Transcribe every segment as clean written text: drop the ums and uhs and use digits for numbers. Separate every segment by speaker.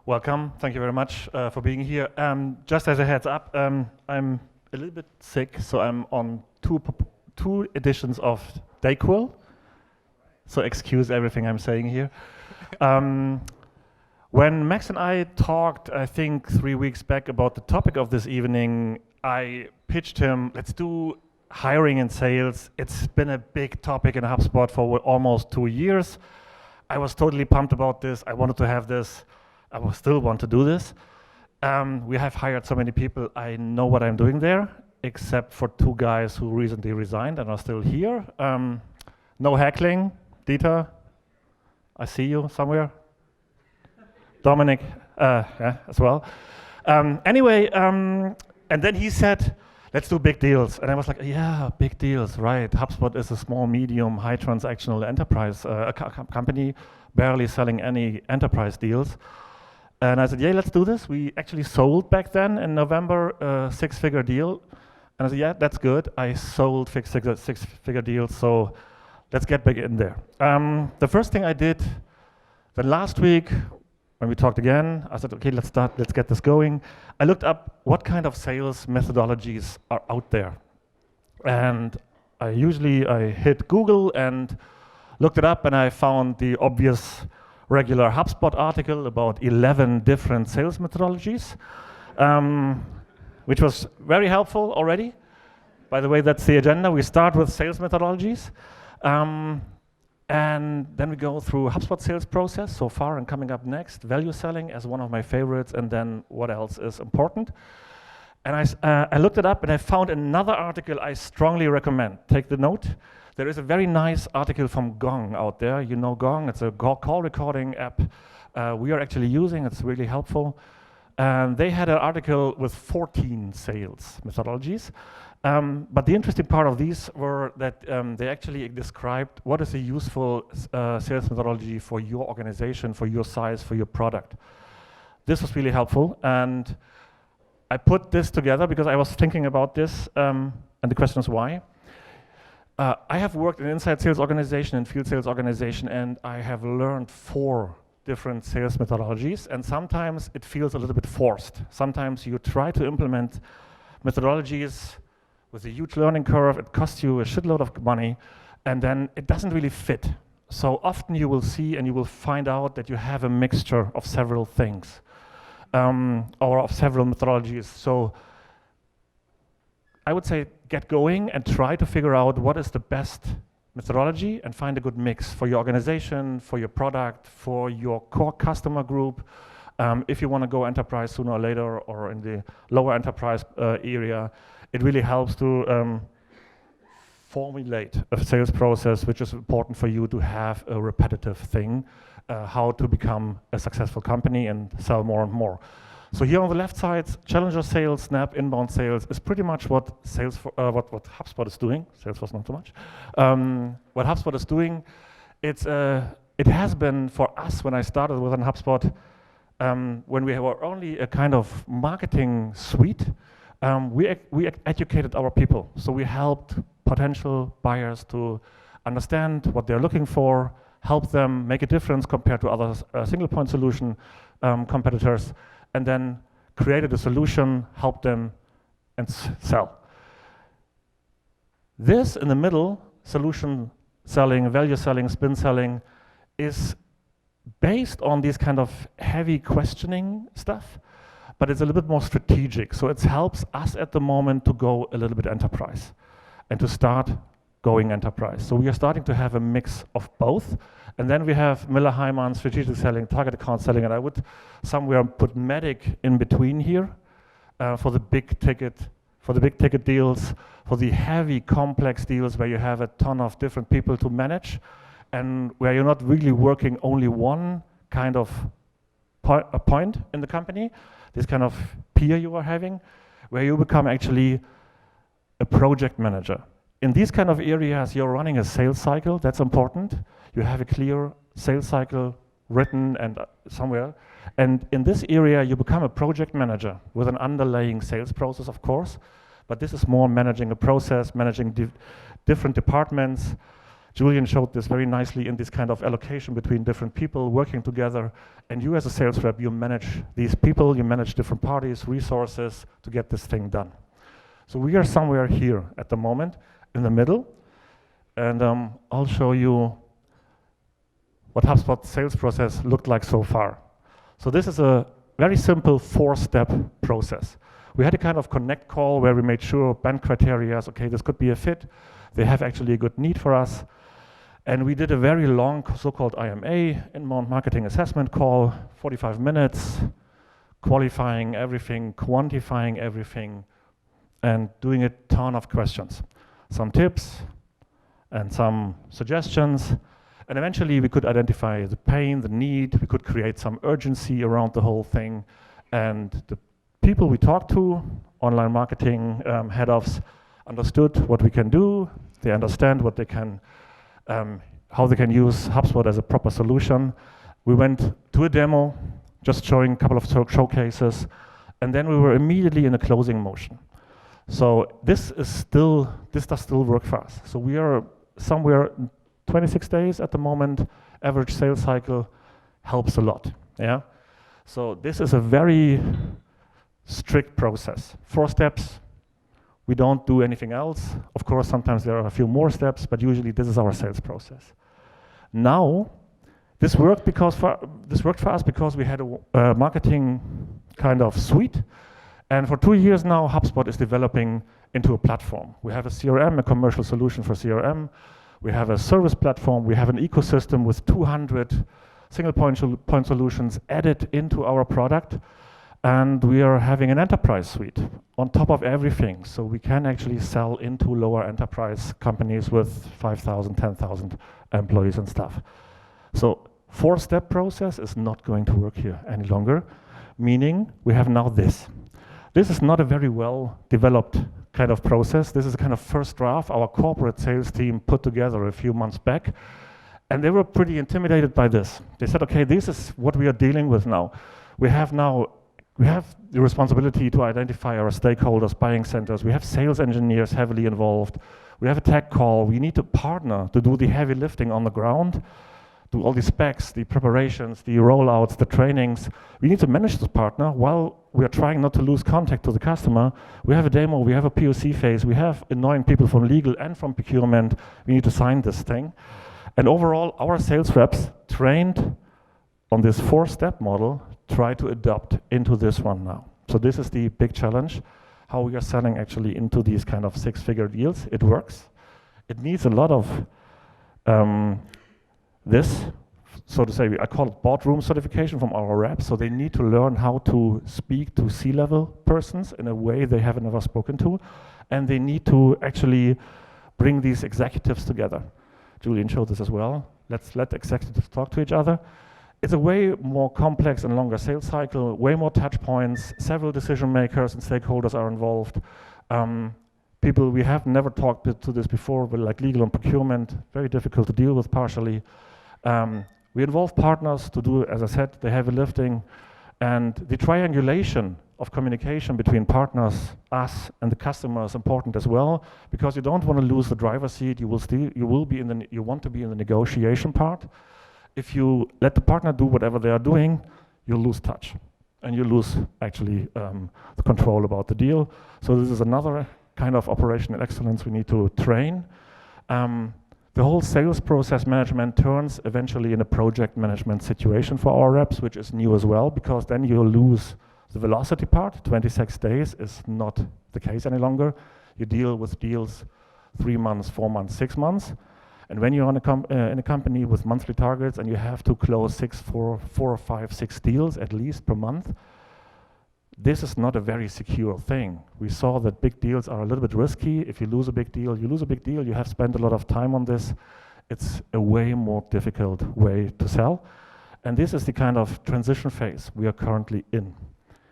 Speaker 1: Welcome. Thank you very much for being here. Just as a heads up, I'm a little bit sick, so I'm on two editions of DACH. So excuse everything I'm saying here. When Max and I talked, I think 3 weeks back about the topic of this evening, I pitched him, let's do hiring and sales. It's been a big topic in HubSpot for almost 2 years. I was totally pumped about this. I wanted to have this. I will still want to do this. We have hired so many people. I know what I'm doing there, except for 2 guys who recently resigned and are still here. No heckling. Dieter, I see you somewhere. Dominic, yeah, as well. Anyway, and then he said, let's do big deals. And I was like, yeah, big deals, right. HubSpot is a small, medium, high transactional enterprise company, barely selling any enterprise deals. And I said, yeah, let's do this. We actually sold back then in November a 6-figure deal. And I said, yeah, that's good. I sold six-figure deals, so let's get back in there. The first thing I did, then last week, when we talked again, I said, okay, let's get this going. I looked up what kind of sales methodologies are out there. And I hit Google and looked it up, and I found the obvious regular HubSpot article about 11 different sales methodologies, which was very helpful already. By the way, that's the agenda. We start with sales methodologies. And then we go through HubSpot sales process so far, and coming up next, value selling as one of my favorites, and then what else is important. And I looked it up and I found another article I strongly recommend. Take the note. There is a very nice article from Gong out there. You know Gong, it's a call recording app we are actually using. It's really helpful. And they had an article with 14 sales methodologies. But the interesting part of these were that they actually described what is a useful sales methodology for your organization, for your size, for your product. This was really helpful, and I put this together because I was thinking about this, and the question is why. I have worked in inside sales organization and field sales organization, and I have learned 4 different sales methodologies, and sometimes it feels a little bit forced. Sometimes you try to implement methodologies with a huge learning curve, it costs you a shitload of money, and then it doesn't really fit. So often you will see and you will find out that you have a mixture of several things, or of several methodologies. So I would say get going and try to figure out what is the best methodology and find a good mix for your organization, for your product, for your core customer group. If you want to go enterprise sooner or later, or in the lower enterprise area, it really helps to formulate a sales process which is important for you to have a repetitive thing, how to become a successful company and sell more and more. So here on the left side, challenger sales, snap, inbound sales is pretty much what what HubSpot is doing. Salesforce not so much. What HubSpot is doing, it has been for us when I started within HubSpot, when we were only a kind of marketing suite. We educated our people, so we helped potential buyers to understand what they're looking for, help them make a difference compared to other single point solution competitors, and then created a solution, help them, and sell. This in the middle, solution selling, value selling, spin selling, is based on this kind of heavy questioning stuff, but it's a little bit more strategic. So it helps us at the moment to go a little bit enterprise and to start going enterprise. So we are starting to have a mix of both. And then we have Miller Heiman, strategic selling, target account selling, and I would somewhere put Medic in between here for the big ticket deals, for the heavy complex deals where you have a ton of different people to manage, and where you're not really working only one kind of point in the company, this kind of peer you are having, where you become actually a project manager. In these kind of areas, you're running a sales cycle, that's important. You have a clear sales cycle written and somewhere. And in this area, you become a project manager with an underlying sales process, of course, but this is more managing a process, managing different departments, Julian showed this very nicely in this kind of allocation between different people working together. And you as a sales rep, you manage these people, you manage different parties, resources to get this thing done. So we are somewhere here at the moment in the middle. And I'll show you what HubSpot sales process looked like so far. So this is a very simple 4-step process. We had a kind of connect call where we made sure band criteria, okay, this could be a fit. They have actually a good need for us. And we did a very long so-called IMA, inbound marketing assessment call, 45 minutes, qualifying everything, quantifying everything, and doing a ton of questions. Some tips and some suggestions. And eventually we could identify the pain, the need, we could create some urgency around the whole thing. And the people we talked to, online marketing head-offs, understood what we can do. They understand what they can, how they can use HubSpot as a proper solution. We went to a demo, just showing a couple of showcases, and then we were immediately in a closing motion. So this does still work for us. So we are somewhere 26 days at the moment. Average sales cycle helps a lot. Yeah. So this is a very strict process. 4 steps. We don't do anything else. Of course, sometimes there are a few more steps, but usually this is our sales process. Now, this worked for us because we had a marketing kind of suite. And for 2 years now, HubSpot is developing into a platform. We have a CRM, a commercial solution for CRM. We have a service platform. We have an ecosystem with 200 single point solutions added into our product. And we are having an enterprise suite on top of everything. So we can actually sell into lower enterprise companies with 5,000, 10,000 employees and stuff. So 4-step process is not going to work here any longer, meaning we have now this. This is not a very well developed kind of process. This is a kind of first draft our corporate sales team put together a few months back. And they were pretty intimidated by this. They said, okay, this is what we are dealing with now. We have the responsibility to identify our stakeholders, buying centers. We have sales engineers heavily involved. We have a tech call. We need to partner to do the heavy lifting on the ground, do all the specs, the preparations, the rollouts, the trainings. We need to manage this partner while we are trying not to lose contact to the customer. We have a demo, we have a POC phase, we have annoying people from legal and from procurement. We need to sign this thing. And overall, our sales reps trained on this 4-step model try to adopt into this one now. So this is the big challenge, how we are selling actually into these kind of 6-figure deals. It works. It needs a lot of this, so to say, I call it boardroom certification from our reps. So they need to learn how to speak to C-level persons in a way they have never spoken to. And they need to actually bring these executives together. Julian showed this as well. Let's let executives talk to each other. It's a way more complex and longer sales cycle, way more touch points, several decision makers and stakeholders are involved. People we have never talked to this before, but like legal and procurement, very difficult to deal with partially. We involve partners to do, as I said, the heavy lifting, and the triangulation of communication between partners, us, and the customer is important as well, because you don't want to lose the driver's seat. You want to be in the negotiation part. If you let the partner do whatever they are doing, you lose touch, and you lose actually the control about the deal. So this is another kind of operational excellence we need to train. The whole sales process management turns eventually in a project management situation for our reps, which is new as well, because then you lose the velocity part. 26 days is not the case any longer. You deal with deals 3 months, 4 months, 6 months. And when you're in a company with monthly targets and you have to close 4 or 5, 6 deals at least per month, this is not a very secure thing. We saw that big deals are a little bit risky. If you lose a big deal, you lose a big deal. You have spent a lot of time on this. It's a way more difficult way to sell. And this is the kind of transition phase we are currently in.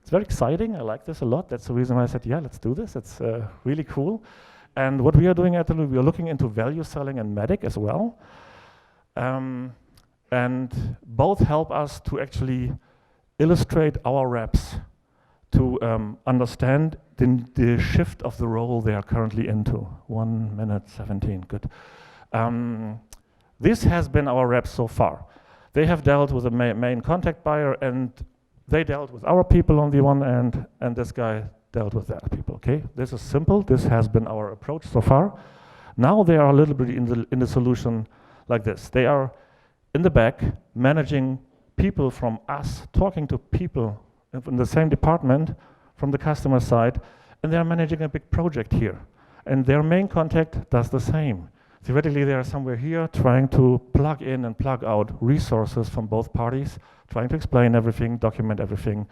Speaker 1: It's very exciting. I like this a lot. That's the reason why I said, yeah, let's do this. It's really cool. And what we are doing at we are looking into value selling and medic as well. And both help us to actually illustrate our reps to understand the shift of the role they are currently into. 1 minute 17, good. This has been our reps so far. They have dealt with the main contact buyer, and they dealt with our people on the one end, and this guy dealt with their people, okay? This is simple. This has been our approach so far. Now they are a little bit in the solution like this. They are in the back managing people from us, talking to people in the same department from the customer side, and they are managing a big project here. And their main contact does the same. Theoretically, they are somewhere here trying to plug in and plug out resources from both parties, trying to explain everything, document everything,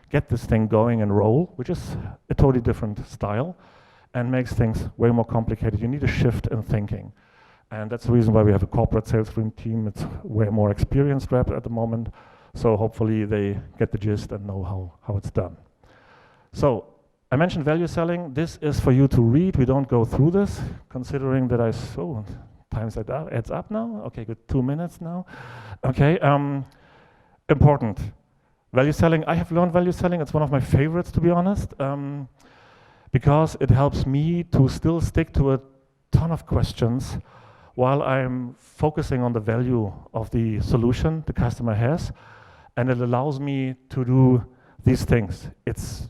Speaker 1: get this thing going and roll, which is a totally different style and makes things way more complicated. You need a shift in thinking. And that's the reason why we have a corporate sales team. It's way more experienced rep at the moment. So hopefully they get the gist and know how it's done. So I mentioned value selling. This is for you to read. We don't go through this, considering that times adds up now. Okay, good, 2 minutes now. Okay, important. Value selling, I have learned value selling. It's one of my favorites, to be honest, because it helps me to still stick to a ton of questions while I'm focusing on the value of the solution the customer has, and it allows me to do these things. It's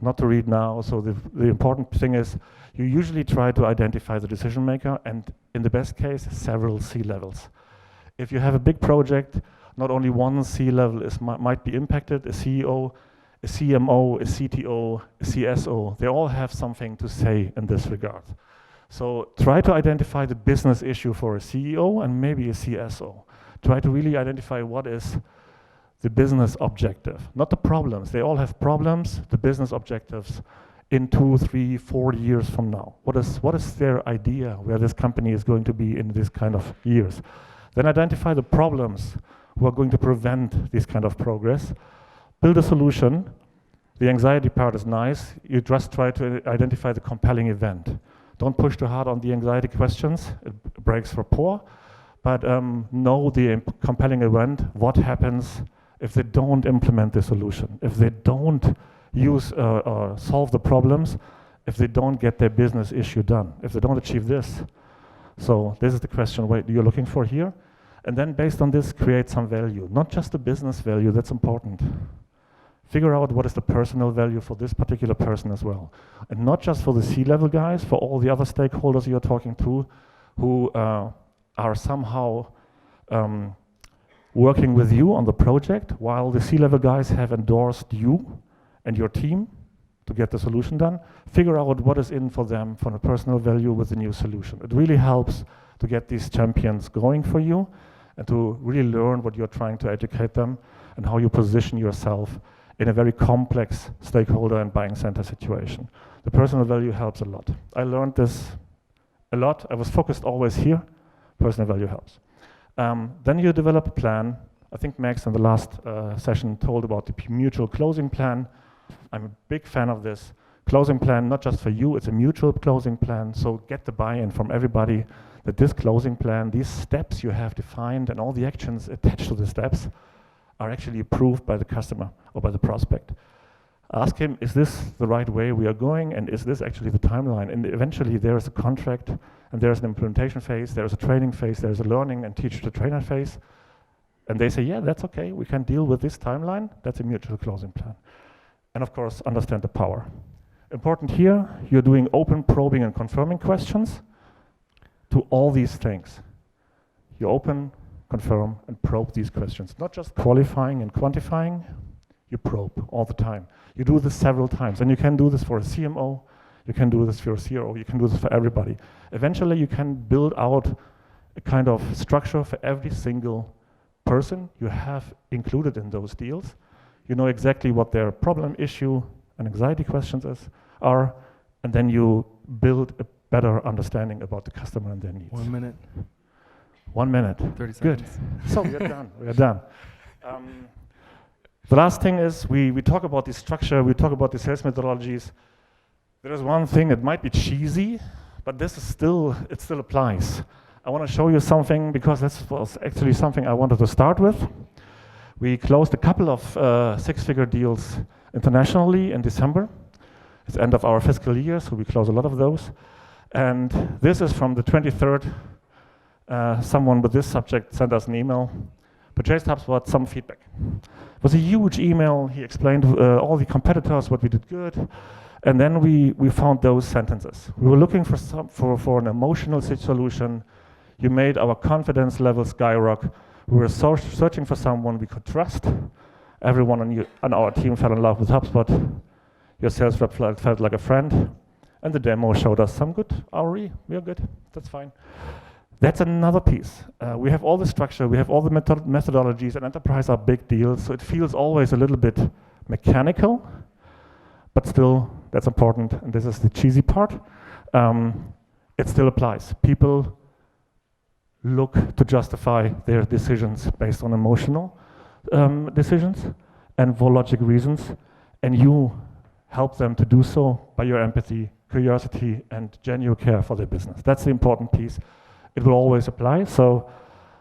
Speaker 1: not to read now, so the important thing is you usually try to identify the decision maker, and in the best case, several C-levels. If you have a big project, not only one C-level might be impacted, a CEO, a CMO, a CTO, a CSO, they all have something to say in this regard. So try to identify the business issue for a CEO and maybe a CSO. Try to really identify what is the business objective, not the problems. They all have problems, the business objectives in 2, 3, 4 years from now. What is their idea where this company is going to be in this kind of years? Then identify the problems who are going to prevent this kind of progress. Build a solution. The anxiety part is nice. You just try to identify the compelling event. Don't push too hard on the anxiety questions. It breaks rapport. But know the compelling event, what happens if they don't implement the solution, if they don't use or solve the problems, if they don't get their business issue done, if they don't achieve this. So this is the question you're looking for here. And then based on this, create some value, not just the business value, that's important. Figure out what is the personal value for this particular person as well. And not just for the C-level guys, for all the other stakeholders you're talking to who are somehow working with you on the project, while the C-level guys have endorsed you and your team to get the solution done. Figure out what is in for them from a personal value with the new solution. It really helps to get these champions going for you and to really learn what you're trying to educate them and how you position yourself in a very complex stakeholder and buying center situation. The personal value helps a lot. I learned this a lot. I was focused always here. Personal value helps. Then you develop a plan. I think Max in the last session told about the mutual closing plan. I'm a big fan of this. Closing plan, not just for you, it's a mutual closing plan. So get the buy-in from everybody that this closing plan, these steps you have defined and all the actions attached to the steps are actually approved by the customer or by the prospect. Ask him, is this the right way we are going, and is this actually the timeline? And eventually there is a contract, and there's an implementation phase, there's a training phase, there's a learning and teach the trainer phase. And they say, yeah, that's okay, we can deal with this timeline. That's a mutual closing plan. And of course, understand the power. Important here, you're doing open, probing, and confirming questions to all these things. You open, confirm, and probe these questions. Not just qualifying and quantifying, you probe all the time. You do this several times, and you can do this for a CMO, you can do this for a CRO, you can do this for everybody. Eventually, you can build out a kind of structure for every single person you have included in those deals. You know exactly what their problem, issue, and anxiety questions are, and then you build a better understanding about the customer and their needs.
Speaker 2: 1 minute.
Speaker 1: 1 minute.
Speaker 2: 30 seconds.
Speaker 1: Good. So we are done. We are done. The last thing is we talk about the structure, we talk about the sales methodologies. There is one thing that might be cheesy, but this is it still applies. I want to show you something because this was actually something I wanted to start with. We closed a couple of six-figure deals internationally in December. It's the end of our fiscal year, so we close a lot of those. And this is from the 23rd Someone with this subject sent us an email. Purchased HubSpot, some feedback. It was a huge email. He explained all the competitors, what we did good. And then we found those sentences. We were looking for an emotional solution. You made our confidence level skyrocket. We were searching for someone we could trust. Everyone on our team fell in love with HubSpot. Your sales rep felt like a friend. And the demo showed us some good ROE. We are good. That's fine. That's another piece. We have all the structure, we have all the methodologies, and enterprise are big deals, so it feels always a little bit mechanical, but still, that's important, and this is the cheesy part. It still applies. People look to justify their decisions based on emotional decisions and for logic reasons, and you help them to do so by your empathy, curiosity, and genuine care for their business. That's the important piece. It will always apply, so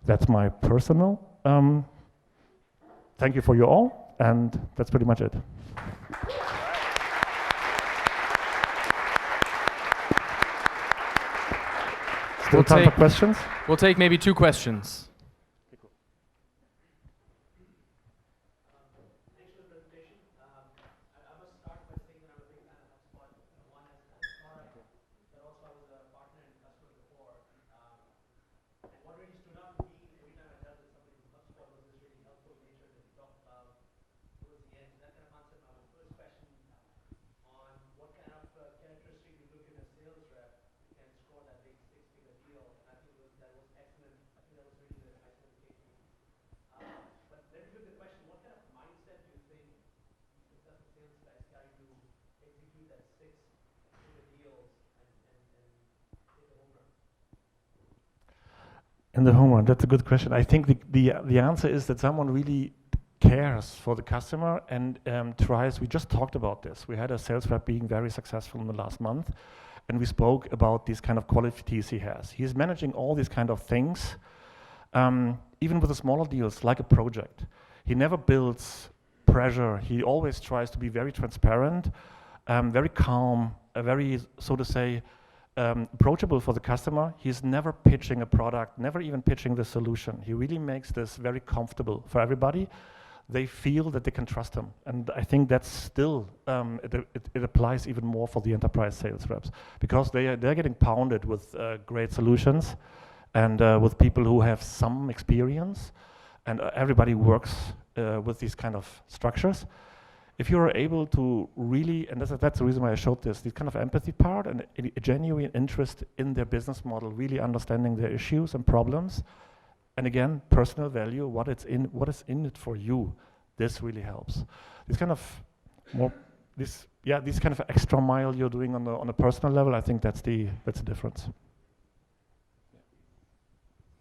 Speaker 1: that's my personal. Thank you for you all, and that's pretty much it. Still time for questions?
Speaker 2: We'll take maybe 2 questions.
Speaker 1: In the home run, that's a good question. I think the answer is that someone really cares for the customer and tries. We just talked about this. We had a sales rep being very successful in the last month, and we spoke about these kind of qualities he has. He's managing all these kind of things, even with the smaller deals, like a project. He never builds pressure. He always tries to be very transparent, very calm, very, so to say, approachable for the customer. He's never pitching a product, never even pitching the solution. He really makes this very comfortable for everybody. They feel that they can trust him. And I think that's still, it applies even more for the enterprise sales reps, because they're getting pounded with great solutions and with people who have some experience, and everybody works with these kind of structures. If you're able to really, and that's the reason why I showed this kind of empathy part and a genuine interest in their business model, really understanding their issues and problems, and again, personal value, what is in it for you, this really helps. This kind of this kind of extra mile you're doing on a personal level, I think that's the difference.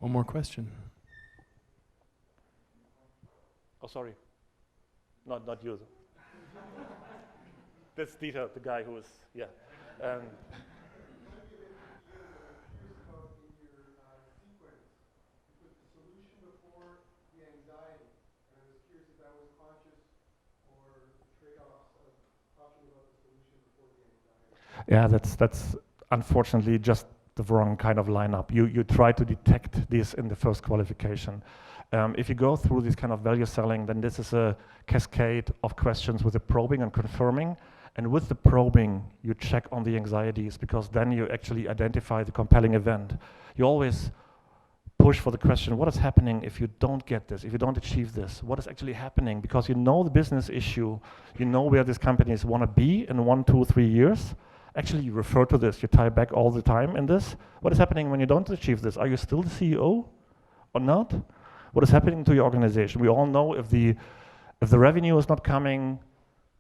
Speaker 2: One more question.
Speaker 1: Oh, sorry, not you. That's Dieter, the guy who was, yeah. Yeah, that's unfortunately just the wrong kind of lineup. You try to detect this in the first qualification. If you go through this kind of value selling, then this is a cascade of questions with the probing and confirming. And with the probing, you check on the anxieties, because then you actually identify the compelling event. You always push for the question, what is happening if you don't get this, if you don't achieve this? What is actually happening? Because you know the business issue, you know where these companies want to be in 1, 2, 3 years. Actually, you refer to this, you tie back all the time in this. What is happening when you don't achieve this? Are you still the CEO or not? What is happening to your organization? We all know if the revenue is not coming,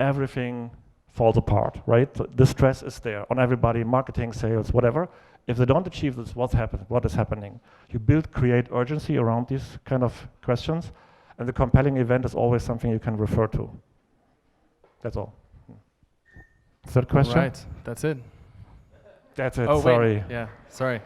Speaker 1: everything falls apart, right? The stress is there on everybody, marketing, sales, whatever. If they don't achieve this, what is happening? You create urgency around these kind of questions, and the compelling event is always something you can refer to. That's all. Third question?
Speaker 2: All right, that's it.
Speaker 1: That's it,
Speaker 2: oh,
Speaker 1: sorry.
Speaker 2: Wait. Yeah, sorry.